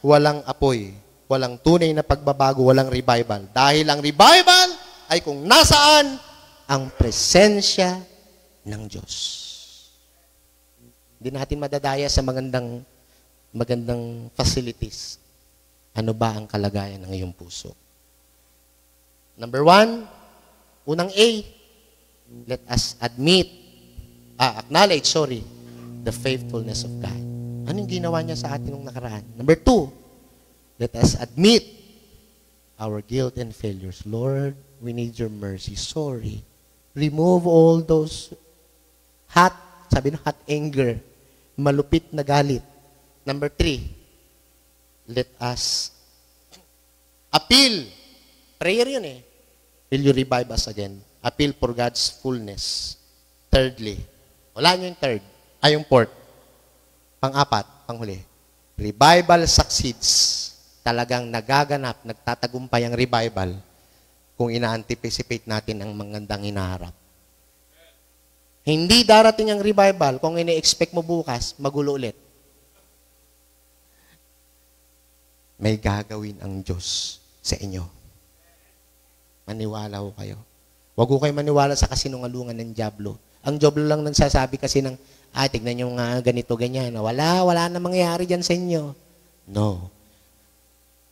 walang apoy, walang tunay na pagbabago, walang revival. Dahil ang revival ay kung nasaan ang presensya ng Diyos. Hindi natin madadaya sa magandang facilities. Ano ba ang kalagayan ng iyong puso? Number 1, unang A, let us acknowledge, the faithfulness of God. Anong ginawa niya sa atin nung nakaraan? Number 2, let us admit our guilt and failures. Lord, we need your mercy. Sorry. Remove all those hot anger, malupit na galit. Number 3, let us appeal. Prayer yun eh. Will you revive us again? Appeal for God's fullness. Thirdly, wala nyo yung third. Yung fourth. Pang-apat, panghuli. Revival succeeds. Talagang nagaganap, nagtatagumpay ang revival kung ina-anticipate natin ang magandang hinaharap. Hindi darating ang revival kung ini-expect mo bukas, magulo ulit. May gagawin ang Diyos sa inyo. Maniwala ho kayo. Huwag ho kayo maniwala sa kasinungalungan ng dyablo. Ang dyablo lang nagsasabi kasi ng, tignan nyo nga ganito, ganyan. Wala na mangyayari dyan sa inyo. No.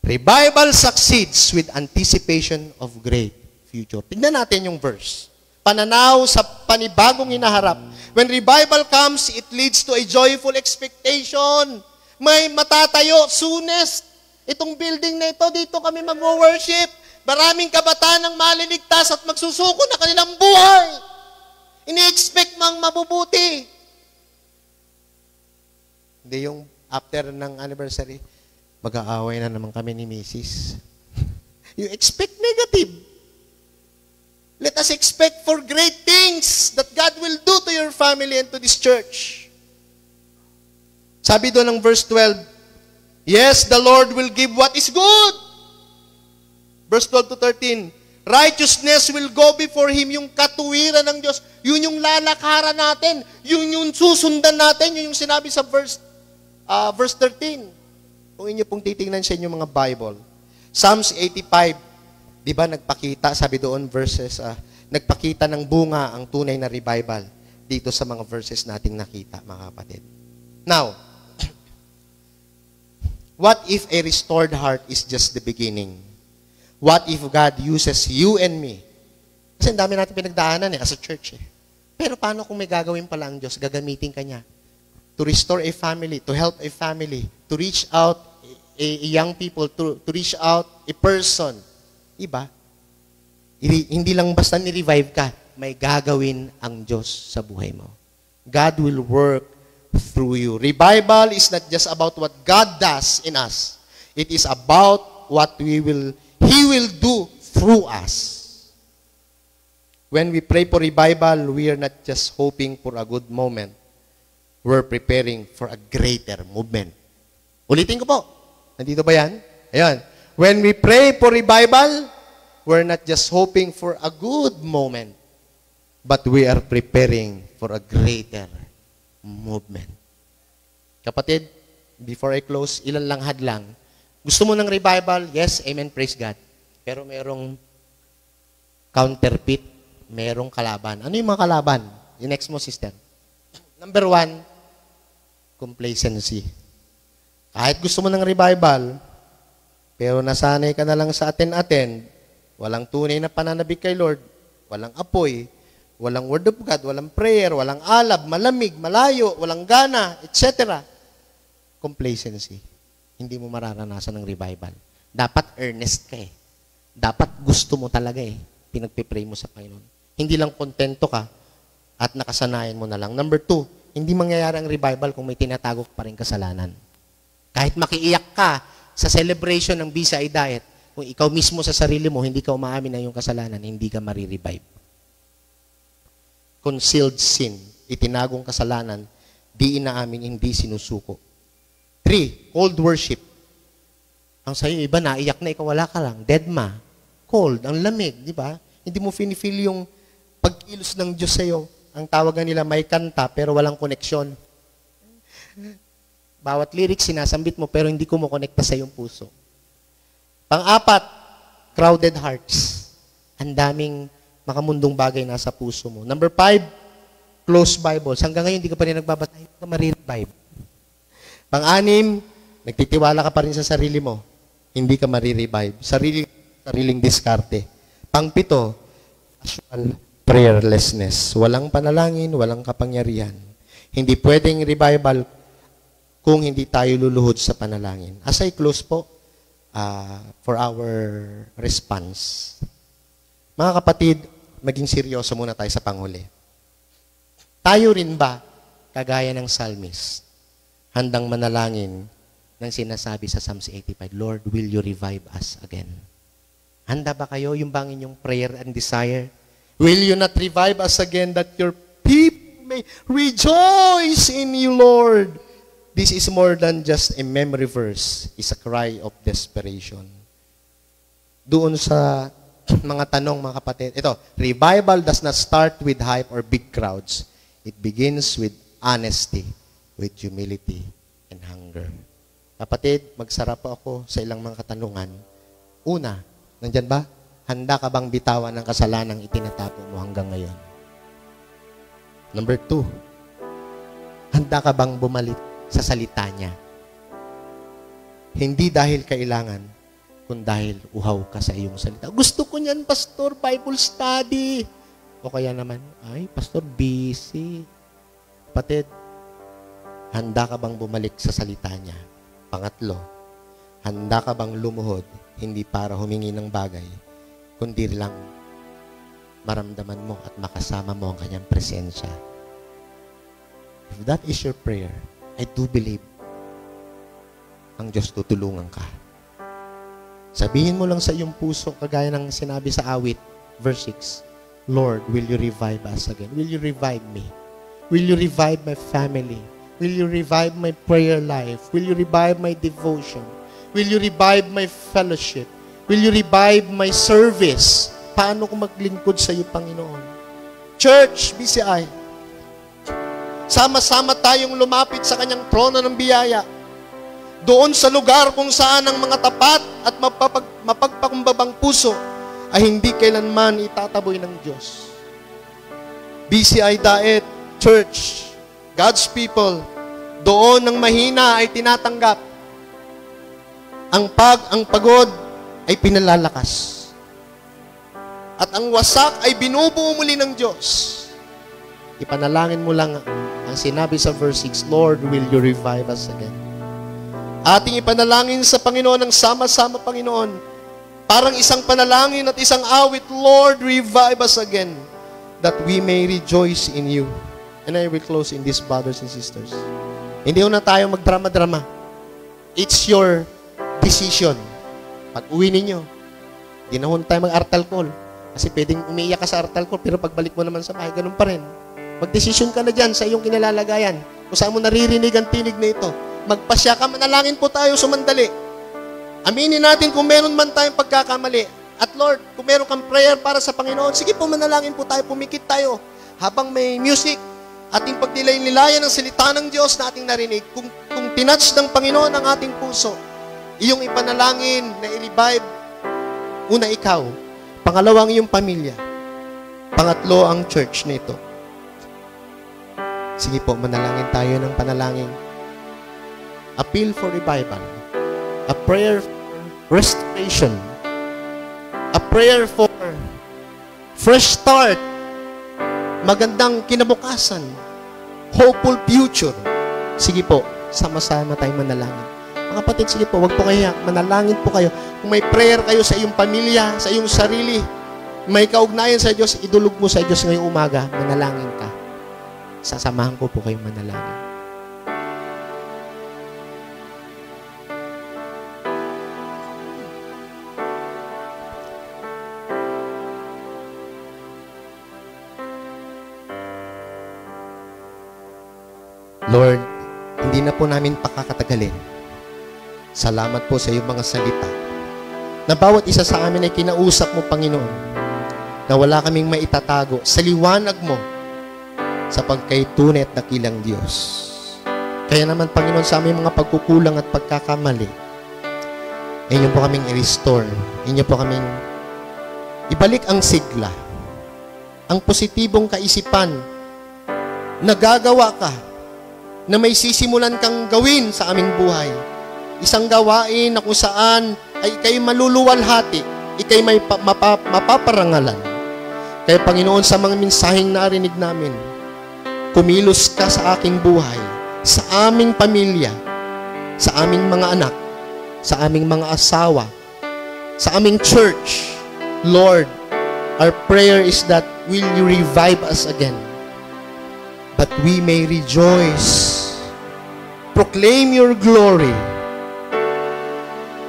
Revival succeeds with anticipation of great future. Tignan natin yung verse. Pananaw sa panibagong hinaharap. When revival comes, it leads to a joyful expectation. May matatayo soonest. Itong building na ito, dito kami mag-worship. Maraming kabataan ang maliligtas at magsusuko na kanilang buhay. Ini-expect mang mabubuti. Hindi yung after ng anniversary, mag-aaway na naman kami ni Mrs. You expect negative. Let us expect for great things that God will do to your family and to this church. Sabi doon ng verse 12, yes, the Lord will give what is good. Verse 12 to 13, righteousness will go before Him, yung katuwiran ng Diyos, yun yung lalakaran natin, yun yung susundan natin, yun yung sinabi sa verse 13. Kung inyo pong titingnan sa inyo mga Bible. Psalms 85, di ba nagpakita, sabi doon nagpakita ng bunga ang tunay na revival dito sa mga verses nating nakita, mga kapatid. Now, what if a restored heart is just the beginning? What if God uses you and me? Kasi ang dami natin pinagdaanan as a church eh. Pero paano kung may gagawin pala ang Diyos? Gagamitin ka niya to restore a family, to help a family, to reach out a young people, to reach out a person. Iba? Hindi lang basta ni-revive ka, may gagawin ang Diyos sa buhay mo. God will work through you. Revival is not just about what God does in us. It is about what He will do through us. When we pray for revival, we are not just hoping for a good moment. We're preparing for a greater movement. Ulitin ko po. Nandito ba yan? Ayan. When we pray for revival, we're not just hoping for a good moment, but we are preparing for a greater movement. Kapatid, before I close, ilan lang hadlang. Gusto mo ng revival? Yes, amen, praise God. Pero merong counterfeit, merong kalaban. Ano yung mga kalaban? Yung next mo, sister. Number 1, complacency. Kahit gusto mo ng revival, pero nasanay ka na lang sa attend, walang tunay na pananabik kay Lord, walang apoy, walang word of God, walang prayer, walang alab, malamig, malayo, walang gana, etc. Complacency. Hindi mo mararanasan ng revival. Dapat earnest ka eh. Dapat gusto mo talaga eh. Pinagpipray mo sa Panginoon. Hindi lang kontento ka at nakasanayan mo na lang. Number 2, hindi mangyayari ang revival kung may tinatago pa rin kasalanan. Kahit makiiyak ka sa celebration ng BCI diet, kung ikaw mismo sa sarili mo, hindi ka umaamin ng iyong kasalanan, hindi ka marirevive. Concealed sin, itinagong kasalanan, di inaamin, hindi sinusuko. 3, cold worship. Ang sa'yo, iba naiyak na, ikaw wala ka lang. Deadma. Cold, ang lamig, di ba? Hindi mo feel yung pagkilos ng Diyos sa'yo. Ang tawagan nila, may kanta, pero walang koneksyon. Bawat lyrics, sinasambit mo, pero hindi kumukonekta sa iyong puso. Pang-4, crowded hearts. Ang daming makamundong bagay nasa puso mo. Number 5, closed Bibles. Hanggang ngayon, hindi ka pa rin nagbabasa, hindi ka marirevive. Pang-6, nagtitiwala ka pa rin sa sarili mo. Hindi ka marirevive. Sariling diskarte. Pang-7, casual prayerlessness. Walang panalangin, walang kapangyarihan. Hindi pwedeng revival kung hindi tayo luluhod sa panalangin. As I close po, for our response. Mga kapatid, maging seryoso muna tayo sa panghuli. Tayo rin ba, kagaya ng psalmist, handang manalangin ng sinasabi sa Psalms 85, Lord, will you revive us again? Handa ba kayo yung bang inyong prayer and desire? Will you not revive us again that your people may rejoice in you, Lord? This is more than just a memory verse. It's a cry of desperation. Doon sa mga tanong, mga kapatid, ito, revival does not start with hype or big crowds. It begins with honesty, with humility, and hunger. Kapatid, magsara po ako sa ilang mga katanungan. Una, nandyan ba? Handa ka bang bitawan ng kasalanang itinatapo mo hanggang ngayon? Number 2, handa ka bang bumalik sa salita niya? Hindi dahil kailangan, kung dahil uhaw ka sa iyong salita. Gusto ko niyan, Pastor, Bible study. O kaya naman, ay, Pastor, busy. Kapatid, handa ka bang bumalik sa salita niya? Pangatlo, handa ka bang lumuhod, hindi para humingi ng bagay, kundi lang maramdaman mo at makasama mo ang kanyang presensya. If that is your prayer, I do believe ang Diyos tutulungan ka. Sabihin mo lang sa iyong puso, kagaya ng sinabi sa awit, verse 6, Lord, will you revive us again? Will you revive me? Will you revive my family? Will you revive my prayer life? Will you revive my devotion? Will you revive my fellowship? Will you revive my service? Paano ko maglingkod sa iyo, Panginoon? Church, BCI, sama-sama tayong lumapit sa kanyang trono ng biyaya. Doon sa lugar kung saan ang mga tapat at mapagpakumbabang puso ay hindi kailanman itataboy ng Diyos. BCI Daet, Church, God's people, doon ng mahina ay tinatanggap. Ang pagod ay pinalalakas. At ang wasak ay binubuo muli ng Diyos. Ipanalangin mo lang ang sinabi sa verse 6, Lord, will you revive us again? Ating ipanalangin sa Panginoon ang sama-sama, Panginoon. Parang isang panalangin at isang awit, Lord, revive us again, that we may rejoice in you. And I will close in this, brothers and sisters. Hindi na tayo magdrama-drama. It's your decision. Pag uwi ninyo, hindi na tayo mag-altar call. Kasi pwedeng umiiyak ka sa altar call, pero pagbalik mo naman sa bahay, ganun pa rin. Mag-decision ka na dyan sa iyong kinalalagayan. Kung saan mo naririnig ang tinig na ito. Magpasya ka, manalangin po tayo sumandali. Aminin natin kung meron man tayong pagkakamali. At Lord, kung meron kang prayer para sa Panginoon, sige po, manalangin po tayo, pumikit tayo. Habang may music, ating pagdilay-nilayan ng salita ng Diyos na ating narinig. Kung tinouch ng Panginoon ang ating puso, iyong ipanalangin na i-revive, una ikaw, pangalawang iyong pamilya, pangatlo ang church nito. Sige po, manalangin tayo ng panalangin. Appeal for revival. A prayer for restoration. A prayer for fresh start. Magandang kinabukasan. Hopeful future. Sige po, sama-sama tayong manalangin. Mga kapatid, sige po, wag po kayo, manalangin po kayo. Kung may prayer kayo sa iyong pamilya, sa iyong sarili, may kaugnayan sa Diyos, idulog mo sa Diyos ngayong umaga, manalangin ka. Sasamahan ko po kayong manalangin. Lord, hindi na po namin pakakatagalin. Salamat po sa iyong mga salita na bawat isa sa amin ay kinausap mo, Panginoon, na wala kaming maitatago sa liwanag mo sa pagkaitunay at dakilang Diyos. Kaya naman, Panginoon, sa aming mga pagkukulang at pagkakamali, inyo po kaming i-restore, inyo po kaming ibalik ang sigla, ang positibong kaisipan na gagawa ka, na may sisimulan kang gawin sa aming buhay. Isang gawain na kung saan ay ikay maluluwalhati, ikay may mapaparangalan. Kaya Panginoon, sa mga mensaheng narinig namin, kumilos ka sa aking buhay, sa aming pamilya, sa aming mga anak, sa aming mga asawa, sa aming church. Lord, our prayer is that will you revive us again, that we may rejoice, proclaim your glory,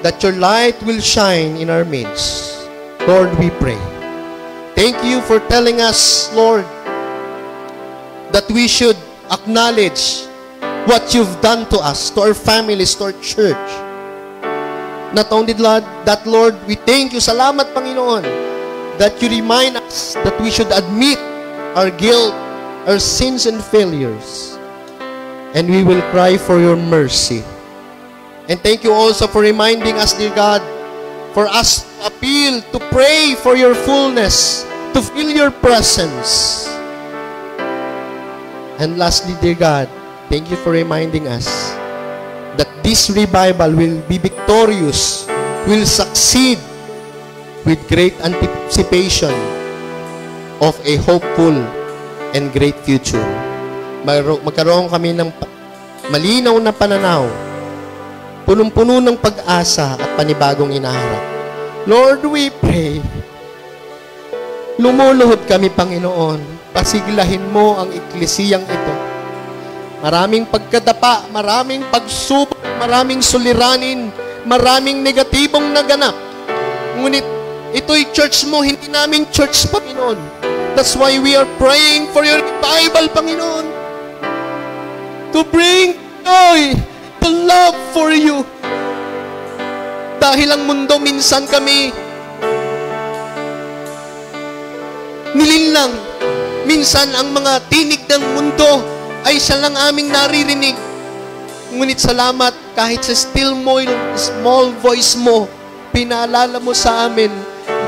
that your light will shine in our midst. Lord, we pray. Thank you for telling us, Lord, that we should acknowledge what you've done to us, to our families, to our church. Not only that, Lord, we thank you, salamat Panginoon, that you remind us that we should admit our guilt, our sins and failures, and we will cry for your mercy. And thank you also for reminding us, dear God, for us to appeal, to pray for your fullness, to feel your presence. And lastly, dear God, thank you for reminding us that this revival will be victorious, will succeed with great anticipation of a hopeful and great future. Magkaroon kami ng malinaw na pananaw, punong-puno ng pag-asa at panibagong inaharap. Lord, we pray. Lumuluhod kami, Panginoon. Pasiglahin mo ang eklesiyang ito. Maraming pagkadapa, maraming pagsubok, maraming suliranin, maraming negatibong naganap. Ngunit ito'y church mo, hindi namin church, Panginoon. That's why we are praying for your revival, Panginoon. To bring joy, to love for you. Dahil ang mundo, minsan kami nilinlang. Minsan ang mga tinig ng mundo ay siya lang aming naririnig. Ngunit salamat, kahit sa small voice mo, pinaalala mo sa amin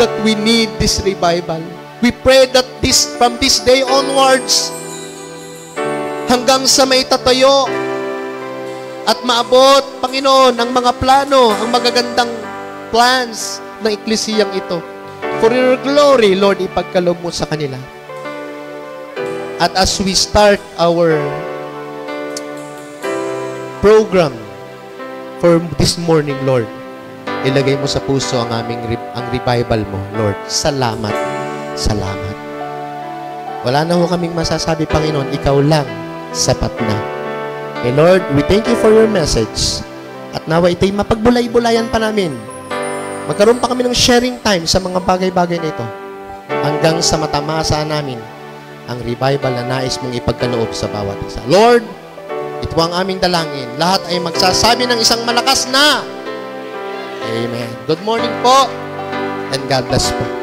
that we need this revival. We pray that from this day onwards, hanggang sa may tatayo at maabot, Panginoon, ang mga plano, ang magagandang plans ng eklesiyang ito. For your glory, Lord, ipagkaloob mo sa kanila. At as we start our program for this morning, Lord, ilagay mo sa puso ang ang revival mo, Lord. Salamat. Salamat. Wala na ho kaming masasabi, Panginoon. Ikaw lang, sapat na. Okay, Lord, we thank you for your message. At nawa ito'y mapagbulay-bulayan pa namin. Magkaroon pa kami ng sharing time sa mga bagay-bagay na ito. Hanggang sa matamasa namin ang revival na nais mong ipagkaloob sa bawat isa. Lord, ito ang aming dalangin. Lahat ay magsasabi ng isang malakas na Amen. Good morning po, and God bless po.